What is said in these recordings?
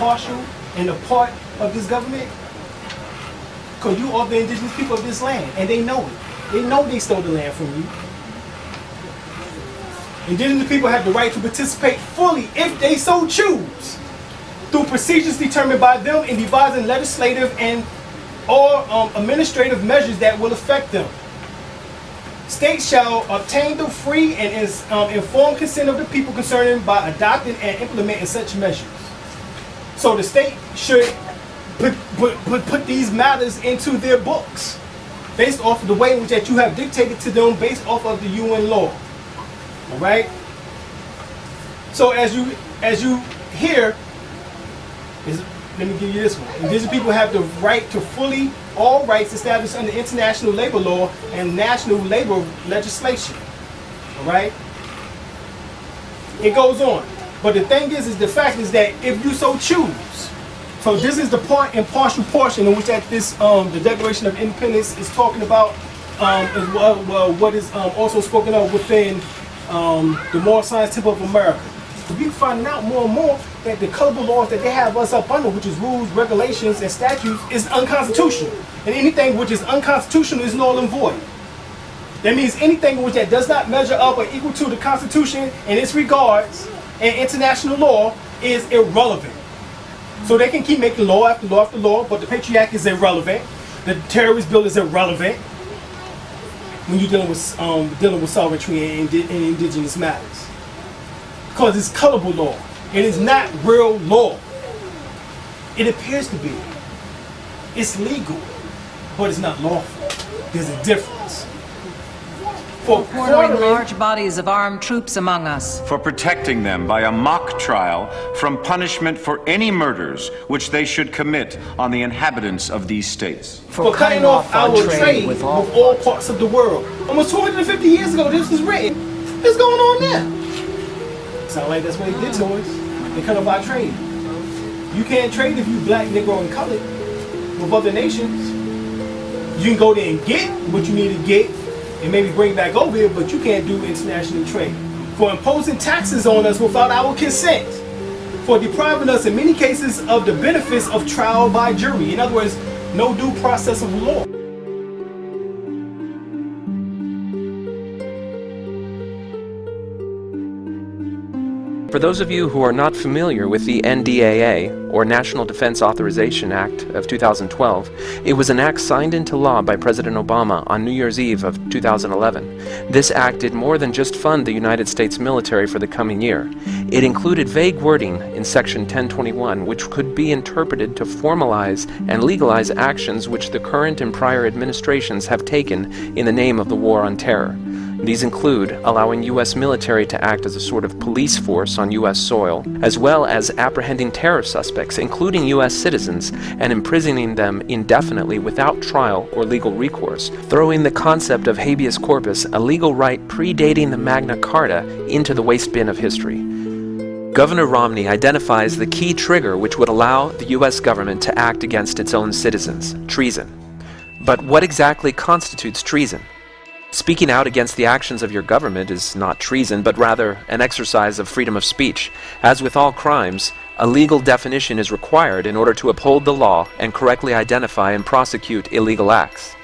impartial and a part of this government? Because you are the indigenous people of this land, and they know it. They know they stole the land from you. Indigenous people have the right to participate fully, if they so choose, through procedures determined by them in devising legislative and or administrative measures that will affect them. States shall obtain the free and informed consent of the people concerning by adopting and implementing such measures. So the state should put these matters into their books, based off of the way in which that you have dictated to them, based off of the UN law. All right. So as you hear, let me give you this one. Indigenous people have the right to fully all rights established under international labor law and national labor legislation. All right. It goes on, but the thing is the fact is that if you so choose. So this is the part and partial portion in which that this the Declaration of Independence is talking about, as well what is also spoken of within the Moral Science Temple of America. We're finding out more and more that the colorable laws that they have us up under, which is rules, regulations, and statutes, is unconstitutional. And anything which is unconstitutional is null and void. That means anything which that does not measure up or equal to the Constitution in its regards and international law is irrelevant. So they can keep making law after law after law, but the Patriot Act is irrelevant. The terrorist bill is irrelevant when you're dealing with sovereignty and indigenous matters. Because it's colorable law. It is not real law. It appears to be. It's legal, but it's not lawful. There's a difference. For quartering large bodies of armed troops among us. For protecting them by a mock trial from punishment for any murders which they should commit on the inhabitants of these states. For cutting off our trade with all parts of the world. Almost 250 years ago this was written. What's going on there? Sound like that's what they did to us. They cut off our trade. You can't trade if you black, Negro, and colored with other nations. You can go there and get what you need to get and maybe bring back over here, but you can't do international trade. For imposing taxes on us without our consent. For depriving us in many cases of the benefits of trial by jury. In other words, no due process of law. For those of you who are not familiar with the NDAA, or National Defense Authorization Act of 2012, it was an act signed into law by President Obama on New Year's Eve of 2011. This act did more than just fund the United States military for the coming year. It included vague wording in Section 1021, which could be interpreted to formalize and legalize actions which the current and prior administrations have taken in the name of the war on terror. These include allowing U.S. military to act as a sort of police force on U.S. soil, as well as apprehending terror suspects, including U.S. citizens, and imprisoning them indefinitely without trial or legal recourse, throwing the concept of habeas corpus, a legal right predating the Magna Carta, into the waste bin of history. Governor Romney identifies the key trigger which would allow the U.S. government to act against its own citizens: treason. But what exactly constitutes treason? Speaking out against the actions of your government is not treason, but rather an exercise of freedom of speech. As with all crimes, a legal definition is required in order to uphold the law and correctly identify and prosecute illegal acts.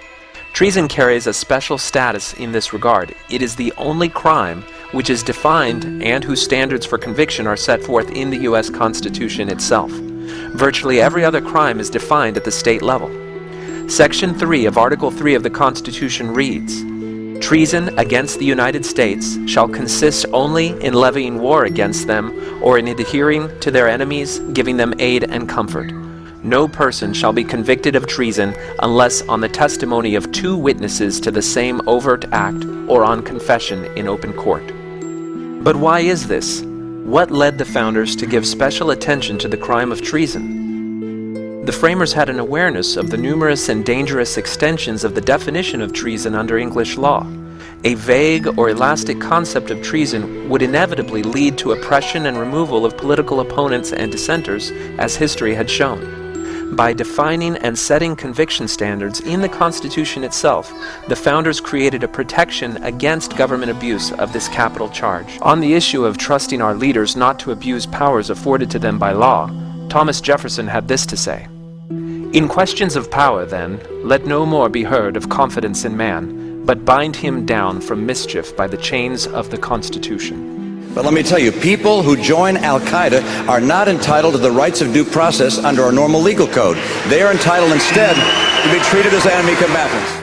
Treason carries a special status in this regard. It is the only crime which is defined and whose standards for conviction are set forth in the U.S. Constitution itself. Virtually every other crime is defined at the state level. Section 3 of Article 3 of the Constitution reads, "Treason against the United States shall consist only in levying war against them or in adhering to their enemies, giving them aid and comfort. No person shall be convicted of treason unless on the testimony of 2 witnesses to the same overt act or on confession in open court." But why is this? What led the founders to give special attention to the crime of treason? The framers had an awareness of the numerous and dangerous extensions of the definition of treason under English law. A vague or elastic concept of treason would inevitably lead to oppression and removal of political opponents and dissenters, as history had shown. By defining and setting conviction standards in the Constitution itself, the founders created a protection against government abuse of this capital charge. On the issue of trusting our leaders not to abuse powers afforded to them by law, Thomas Jefferson had this to say: "In questions of power, then, let no more be heard of confidence in man, but bind him down from mischief by the chains of the Constitution." But let me tell you, people who join Al-Qaeda are not entitled to the rights of due process under our normal legal code. They are entitled instead to be treated as enemy combatants.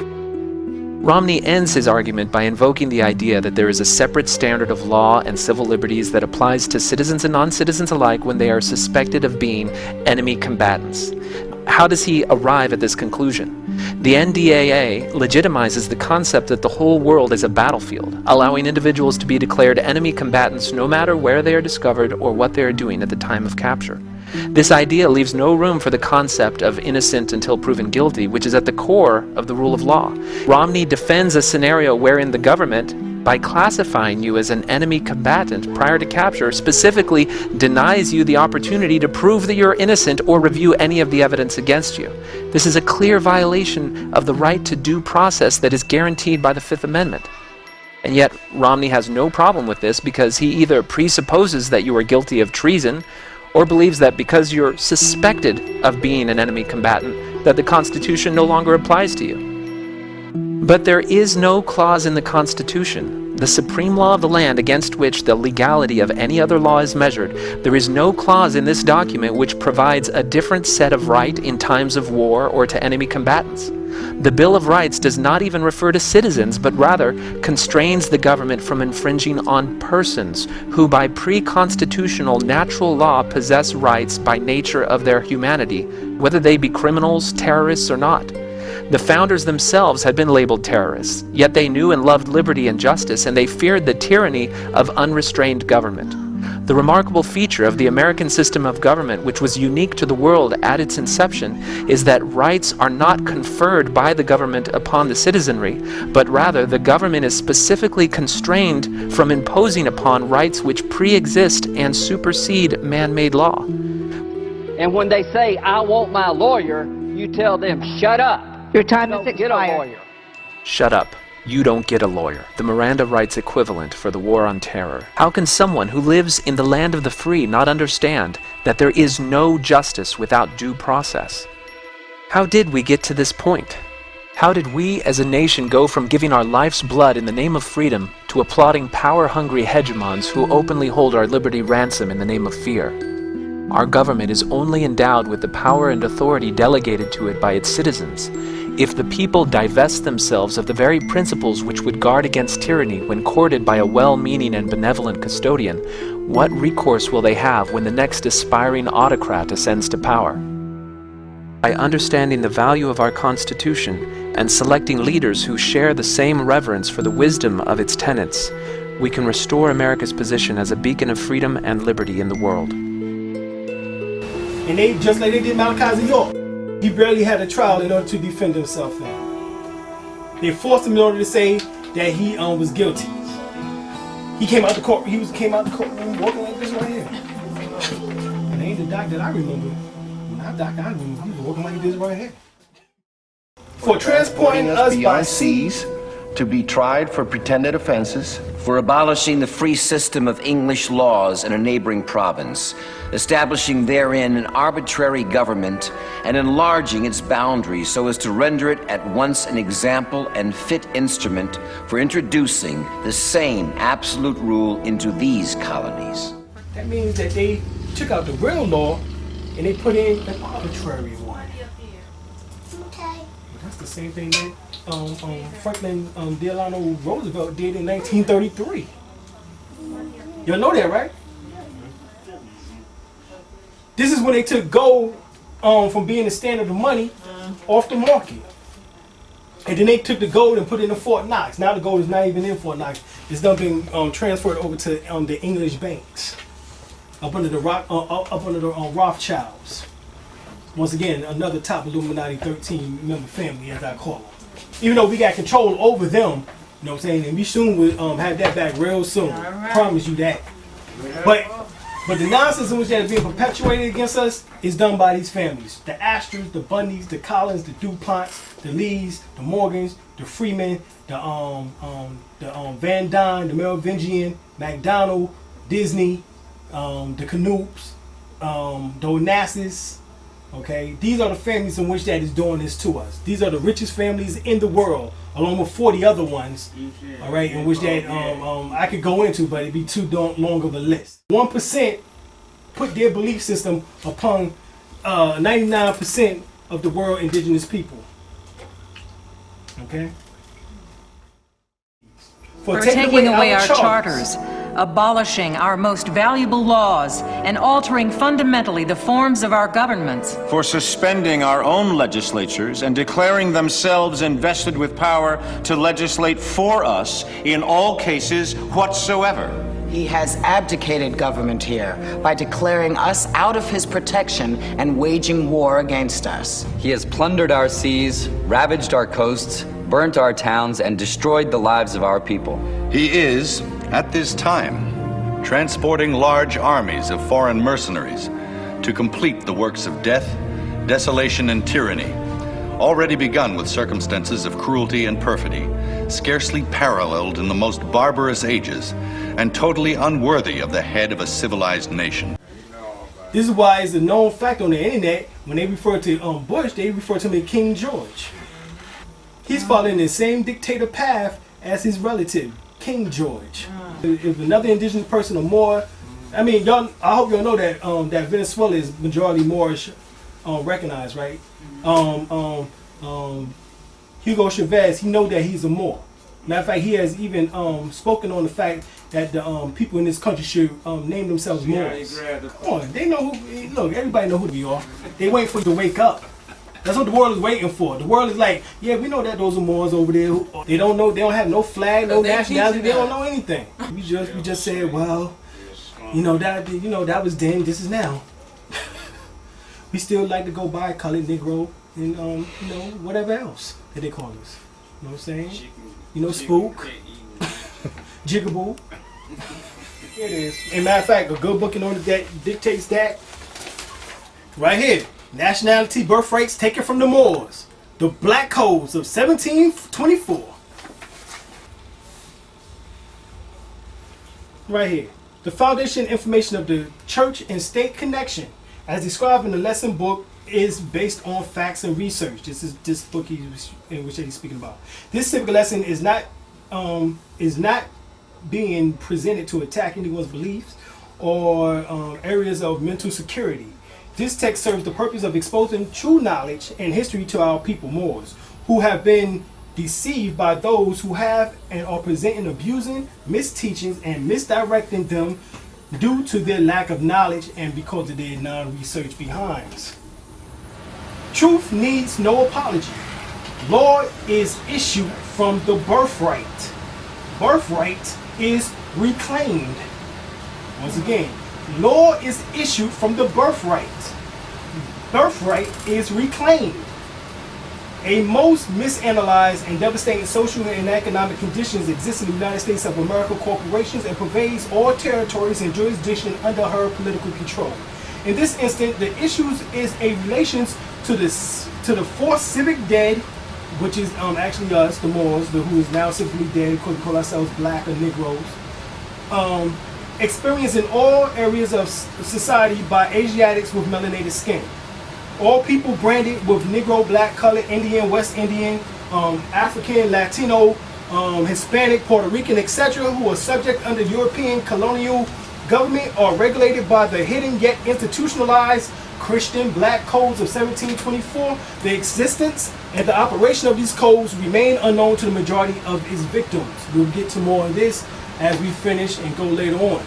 Romney ends his argument by invoking the idea that there is a separate standard of law and civil liberties that applies to citizens and non-citizens alike when they are suspected of being enemy combatants. How does he arrive at this conclusion? The NDAA legitimizes the concept that the whole world is a battlefield, allowing individuals to be declared enemy combatants no matter where they are discovered or what they are doing at the time of capture. This idea leaves no room for the concept of innocent until proven guilty, which is at the core of the rule of law. Romney defends a scenario wherein the government, by classifying you as an enemy combatant prior to capture, specifically denies you the opportunity to prove that you're innocent or review any of the evidence against you. This is a clear violation of the right to due process that is guaranteed by the Fifth Amendment. And yet, Romney has no problem with this because he either presupposes that you are guilty of treason or believes that because you're suspected of being an enemy combatant, that the Constitution no longer applies to you. But there is no clause in the Constitution, the supreme law of the land against which the legality of any other law is measured. There is no clause in this document which provides a different set of right in times of war or to enemy combatants. The Bill of Rights does not even refer to citizens, but rather constrains the government from infringing on persons who by pre-constitutional natural law possess rights by nature of their humanity, whether they be criminals, terrorists, or not. The founders themselves had been labeled terrorists, yet they knew and loved liberty and justice, and they feared the tyranny of unrestrained government. The remarkable feature of the American system of government, which was unique to the world at its inception, is that rights are not conferred by the government upon the citizenry, but rather the government is specifically constrained from imposing upon rights which pre-exist and supersede man-made law. And when they say, "I want my lawyer," you tell them, "Shut up. Your time is Don't get a expired. lawyer." Shut up. You don't get a lawyer. The Miranda rights equivalent for the war on terror. How can someone who lives in the land of the free not understand that there is no justice without due process? How did we get to this point? How did we as a nation go from giving our life's blood in the name of freedom to applauding power-hungry hegemons who openly hold our liberty ransom in the name of fear? Our government is only endowed with the power and authority delegated to it by its citizens if the people divest themselves of the very principles which would guard against tyranny when courted by a well-meaning and benevolent custodian. What recourse will they have when the next aspiring autocrat ascends to power? By understanding the value of our Constitution and selecting leaders who share the same reverence for the wisdom of its tenets, we can restore America's position as a beacon of freedom and liberty in the world. And they, just like they did Malachi York, he barely had a trial in order to defend himself now. They forced him in order to say that he was guilty. He came out the court. Came out the courtroom walking like this right here. And ain't the doc that I remember. Not doc I remember. He was walking like this right here. For transporting us by seas to be tried for pretended offenses, for abolishing the free system of English laws in a neighboring province, establishing therein an arbitrary government, and enlarging its boundaries so as to render it at once an example and fit instrument for introducing the same absolute rule into these colonies. That means that they took out the real law and they put in an arbitrary one. Okay. But that's the same thing that Franklin Delano Roosevelt did in 1933. Y'all know that, right? This is when they took gold from being the standard of money off the market. And then they took the gold and put it in Fort Knox. Now the gold is not even in Fort Knox. It's done being transferred over to the English banks up under the Rothschilds. Once again, another top Illuminati 13 member family, as I call them. Even though we got control over them, you know what I'm saying, and we soon will have that back real soon. Right. Promise you that. But the nonsense in which that is being perpetuated against us is done by these families. The Astors, the Bundys, the Collins, the DuPonts, the Lees, the Morgans, the Freeman, the Van Dyne, the Merovingian, McDonald, Disney, the Canoops, the Onassis. Okay, these are the families in which that is doing this to us. These are the richest families in the world, along with 40 other ones. All right, in which that I could go into, but it'd be too long of a list. 1% put their belief system upon 99% of the world indigenous people. Okay. For taking away our charters, abolishing our most valuable laws, and altering fundamentally the forms of our governments. For suspending our own legislatures and declaring themselves invested with power to legislate for us in all cases whatsoever. He has abdicated government here by declaring us out of his protection and waging war against us. He has plundered our seas, ravaged our coasts, burnt our towns, and destroyed the lives of our people. He is, at this time, transporting large armies of foreign mercenaries to complete the works of death, desolation, and tyranny, already begun with circumstances of cruelty and perfidy, scarcely paralleled in the most barbarous ages, and totally unworthy of the head of a civilized nation. This is why it's a known fact on the internet, when they refer to Bush, they refer to him as King George. He's following the same dictator path as his relative, King George. If another indigenous person or more, I mean, y'all, I hope y'all know that that Venezuela is majority Moorish recognized, right? Hugo Chavez, he know that he's a Moor. Matter of fact, he has even spoken on the fact that the people in this country should name themselves Moors. Come on, they know who. Look, everybody know who we are. They wait for you to wake up. That's what the world is waiting for. The world is like, yeah, we know that those are Moors over there. They don't know. They don't have no flag, no nationality. They don't know anything. We just said, well, that was then. This is now. We still like to go by colored Negro and whatever else that they call us. You know what I'm saying? Spook, Jigaboo. Here it is. And matter of fact, a good book in order that dictates that. Right here. Nationality, birth rates taken from the Moors. The Black Codes of 1724. Right here. The foundation information of the church and state connection, as described in the lesson book, is based on facts and research. This is this book in which he's speaking about. This civic lesson is not being presented to attack anyone's beliefs or areas of mental security. This text serves the purpose of exposing true knowledge and history to our people, Moors, who have been deceived by those who have and are presenting abusing, misteachings, and misdirecting them due to their lack of knowledge and because of their non-research behinds. Truth needs no apology. Law is issued from the birthright. Birthright is reclaimed. Once again, law is issued from the birthright. Birthright is reclaimed. A most misanalyzed and devastating social and economic conditions exist in the United States of America corporations and pervades all territories and jurisdiction under her political control. In this instant, the issues is a relations to the forced civic dead, which is actually us, the Moors, who is now civically dead, because we call ourselves black or Negroes. Experienced in all areas of society by Asiatics with melanated skin. All people branded with Negro, black, colored, Indian, West Indian, African, Latino, Hispanic, Puerto Rican, etc., who are subject under European colonial government are regulated by the hidden yet institutionalized Christian black codes of 1724. The existence and the operation of these codes remain unknown to the majority of its victims. We'll get to more of this as we finish and go later on.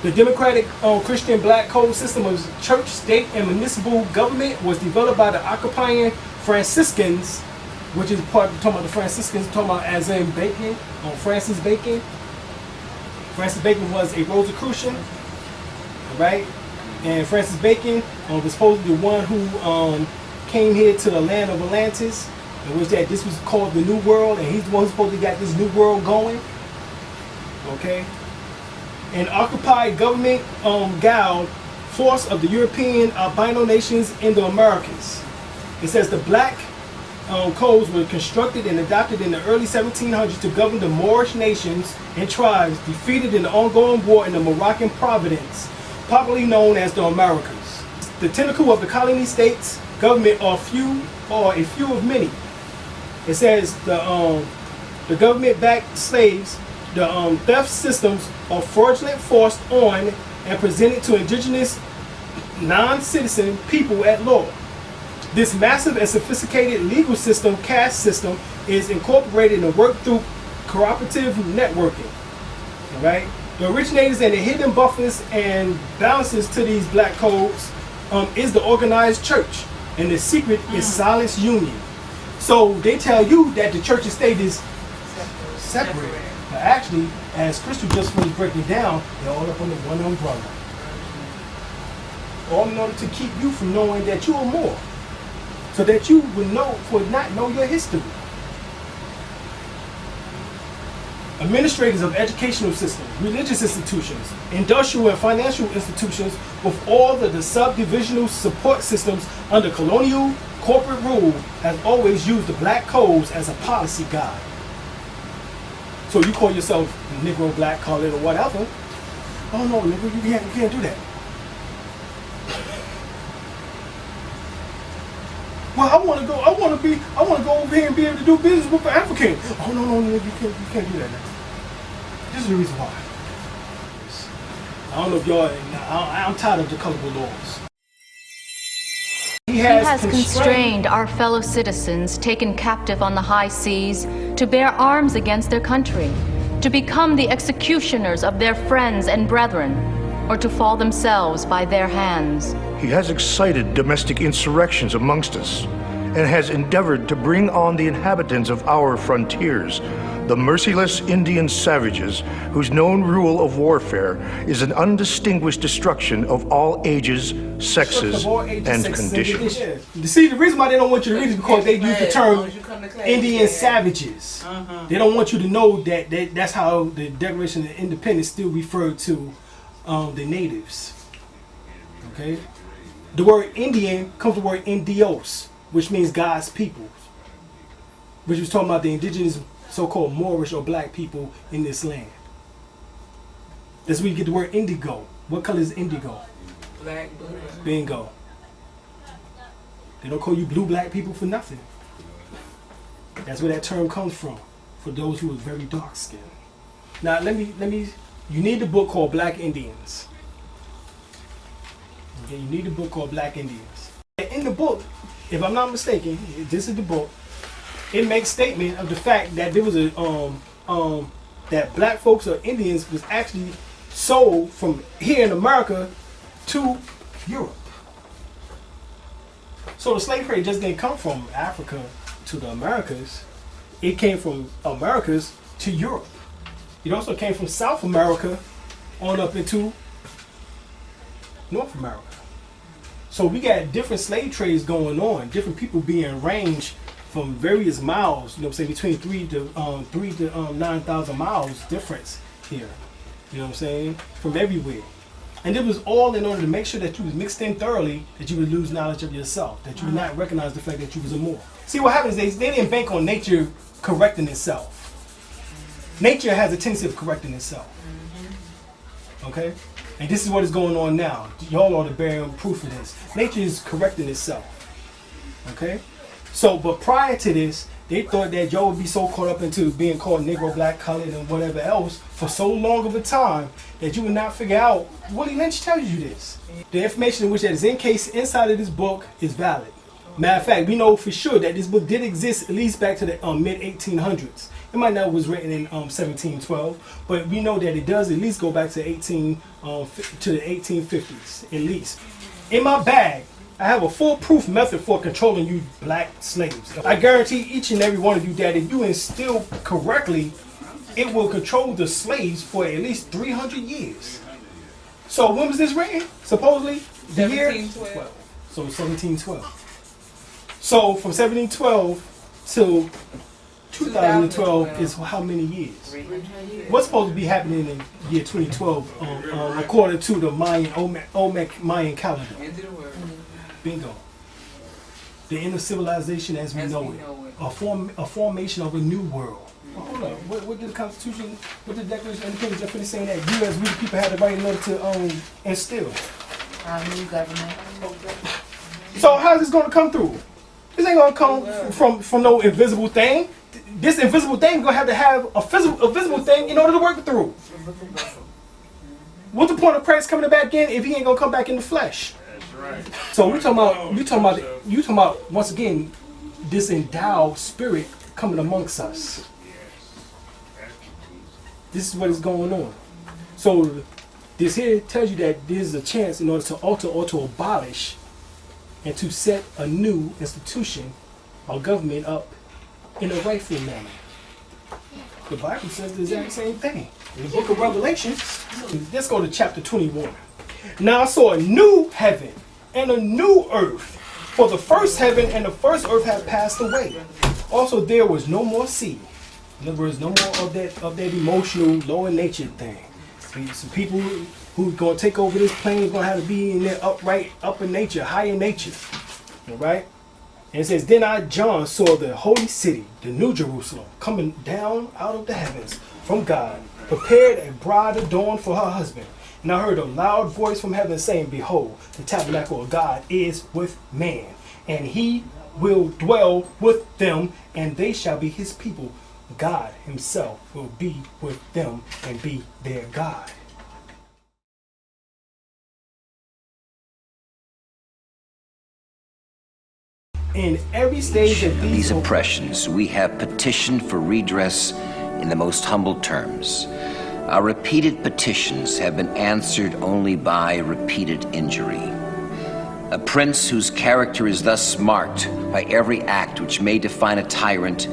The democratic Christian black code system of church, state, and municipal government was developed by the occupying Franciscans, which is part of talking about the Franciscans, talking about as in Bacon, Francis Bacon. Francis Bacon was a Rosicrucian, right? And Francis Bacon was supposedly the one who came here to the land of Atlantis, in which this was called the New World, and he's the one who supposedly got this New World going. Okay? An occupied government guild force of the European albino nations in the Americas. It says the black codes were constructed and adopted in the early 1700s to govern the Moorish nations and tribes defeated in the ongoing war in the Moroccan province popularly known as the Americas. The tentacle of the colony states government are a few of many. It says the government-backed slaves, the theft systems are fraudulent forced on and presented to indigenous non-citizen people at law. This massive and sophisticated legal system, caste system, is incorporated and worked through cooperative networking. All right? The originators and the hidden buffers and balances to these black codes is the organized church, and the secret is silence union. So they tell you that the church and state is separate, but actually, as Crystal just finished breaking down, they're all up under one umbrella. All in order to keep you from knowing that you are more, so that you would not know your history. Administrators of educational systems, religious institutions, industrial and financial institutions, with all the subdivisional support systems under colonial corporate rule, has always used the black codes as a policy guide. So you call yourself Negro, black, colored, or whatever. Oh no, nigga, you can't do that. Well, I want to go over here and be able to do business with an African. Oh no, nigga, you can't do that now. This is the reason why. I don't know if y'all, I'm tired of the colorful laws. He has constrained our fellow citizens taken captive on the high seas to bear arms against their country, to become the executioners of their friends and brethren, or to fall themselves by their hands. He has excited domestic insurrections amongst us, and has endeavored to bring on the inhabitants of our frontiers, the merciless Indian savages whose known rule of warfare is an undistinguished destruction of all ages, sexes, and conditions. See, the reason why they don't want you to read is because they use the term Indian savages. They don't want you to know that that's how the Declaration of Independence still referred to the natives. Okay? The word Indian comes from the word Indios, which means God's people, which was talking about the indigenous so-called Moorish or black people in this land. That's where you get the word indigo. What color is indigo? Black, blue. Bingo. They don't call you blue black people for nothing. That's where that term comes from, for those who are very dark skinned. Now you need the book called Black Indians. Okay, you need a book called Black Indians. In the book, if I'm not mistaken, this is the book. It makes statement of the fact that there was a that black folks or Indians was actually sold from here in America to Europe. So the slave trade just didn't come from Africa to the Americas. It came from Americas to Europe. It also came from South America on up into North America. So we got different slave trades going on, different people being ranged from various miles, you know what I'm saying, between 3 to 9,000 miles difference here. You know what I'm saying? From everywhere. And it was all in order to make sure that you was mixed in thoroughly, that you would lose knowledge of yourself, that you would not recognize the fact that you was a Moor. See what happens, they didn't bank on nature correcting itself. Nature has a tendency of correcting itself. Okay? And this is what is going on now. Y'all are the bearing proof of this. Nature is correcting itself. Okay? So, but prior to this, they thought that y'all would be so caught up into being called Negro, black, colored, and whatever else for so long of a time that you would not figure out. Willie Lynch tells you this. The information in which that is inside of this book is valid. Matter of fact, we know for sure that this book did exist at least back to the mid-1800s. It might not have was written in 1712, but we know that it does at least go back to the 1850s, at least. In my bag, I have a foolproof method for controlling you black slaves. I guarantee each and every one of you that if you instill correctly, it will control the slaves for at least 300 years. So when was this written? Supposedly the year 1712. So 1712. So from 1712 till 2012 is how many years? What's supposed to be happening in year 2012 according to the Olmec Mayan calendar? Bingo. The end of civilization as we know it. A formation of a new world. Well, hold on. What did the Constitution, what did the Declaration of Independence just finish saying that you as we the people have the right in order to instill? Our new government. So how's this going to come through? This ain't going to come from no invisible thing. This invisible thing is going to have a visible thing in order to work through. What's the point of Christ coming back in if he ain't going to come back in the flesh? That's right. So you talking about once again this endowed spirit coming amongst us. This is what is going on. So this here tells you that there's a chance in order to alter or to abolish and to set a new institution or government up in a rightful manner. The Bible says the exact same thing. In the book of Revelation, let's go to chapter 21. Now I saw a new heaven and a new earth, for the first heaven and the first earth have passed away. Also there was no more sea. In other words, no more of that emotional, lower nature thing. Some people who's going to take over this plane is going to have to be in their upper nature, higher nature. All right? And it says, then I, John, saw the holy city, the new Jerusalem, coming down out of the heavens from God, prepared a bride adorned for her husband. And I heard a loud voice from heaven saying, behold, the tabernacle of God is with man, and he will dwell with them, and they shall be his people. God himself will be with them and be their God. In every stage of these oppressions, we have petitioned for redress in the most humble terms. Our repeated petitions have been answered only by repeated injury. A prince whose character is thus marked by every act which may define a tyrant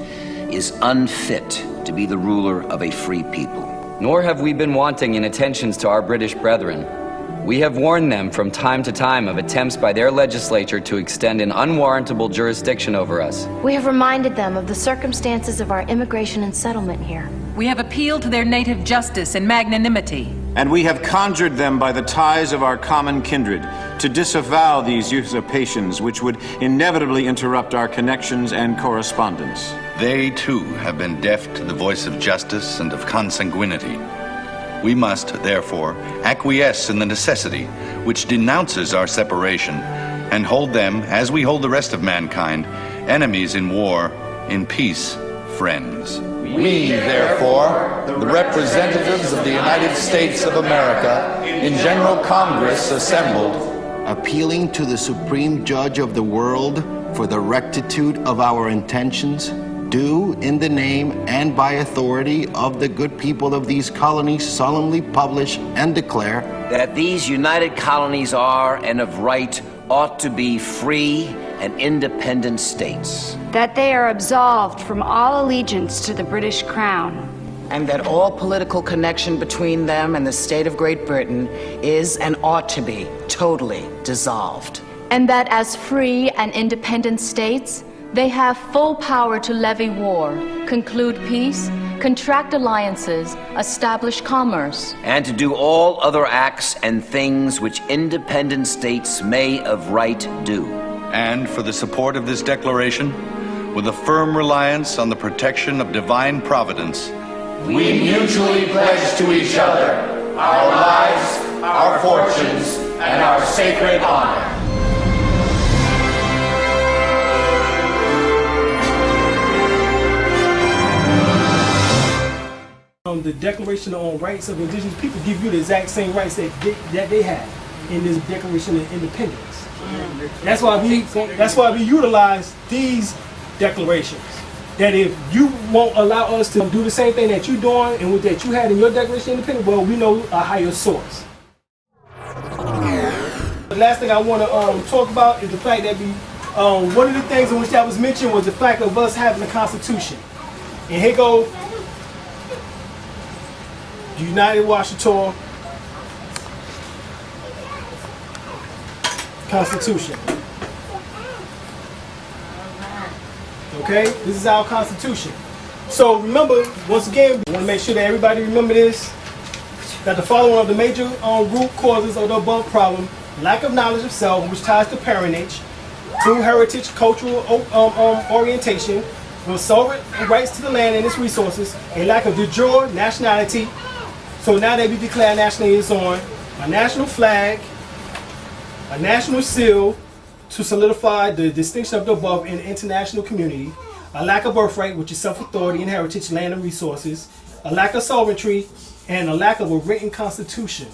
is unfit to be the ruler of a free people. Nor have we been wanting in attentions to our British brethren. We have warned them from time to time of attempts by their legislature to extend an unwarrantable jurisdiction over us. We have reminded them of the circumstances of our immigration and settlement here. We have appealed to their native justice and magnanimity. And we have conjured them by the ties of our common kindred to disavow these usurpations which would inevitably interrupt our connections and correspondence. They, too, have been deaf to the voice of justice and of consanguinity. We must, therefore, acquiesce in the necessity which denounces our separation and hold them, as we hold the rest of mankind, enemies in war, in peace, friends. We, therefore, the representatives of the United States of America, in General Congress assembled, appealing to the Supreme Judge of the world for the rectitude of our intentions, do, in the name and by authority of the good people of these colonies, solemnly publish and declare that these united colonies are, and of right, ought to be free and independent states. That they are absolved from all allegiance to the British Crown. And that all political connection between them and the state of Great Britain is and ought to be totally dissolved. And that as free and independent states, they have full power to levy war, conclude peace, contract alliances, establish commerce, and to do all other acts and things which independent states may of right do. And for the support of this declaration, with a firm reliance on the protection of divine providence, we mutually pledge to each other our lives, our fortunes, and our sacred honor. The Declaration on Rights of Indigenous People give you the exact same rights that they have in this Declaration of Independence. That's why we utilize these declarations. That if you won't allow us to do the same thing that you're doing and that you had in your Declaration of Independence, well, we know a higher source. The last thing I want to talk about is the fact that one of the things in which that was mentioned was the fact of us having a Constitution. And here go United Washington Constitution. Okay, this is our Constitution. So remember, once again, we want to make sure that everybody remember this, that the following are the major root causes of the above problem: lack of knowledge of self, which ties to parentage, true heritage, cultural orientation, sovereign rights to the land and its resources, a lack of de jure nationality, so now they be declared national liaison, a national flag, a national seal to solidify the distinction of the above in the international community, a lack of birthright, which is self-authority and heritage, land and resources, a lack of sovereignty, and a lack of a written constitution.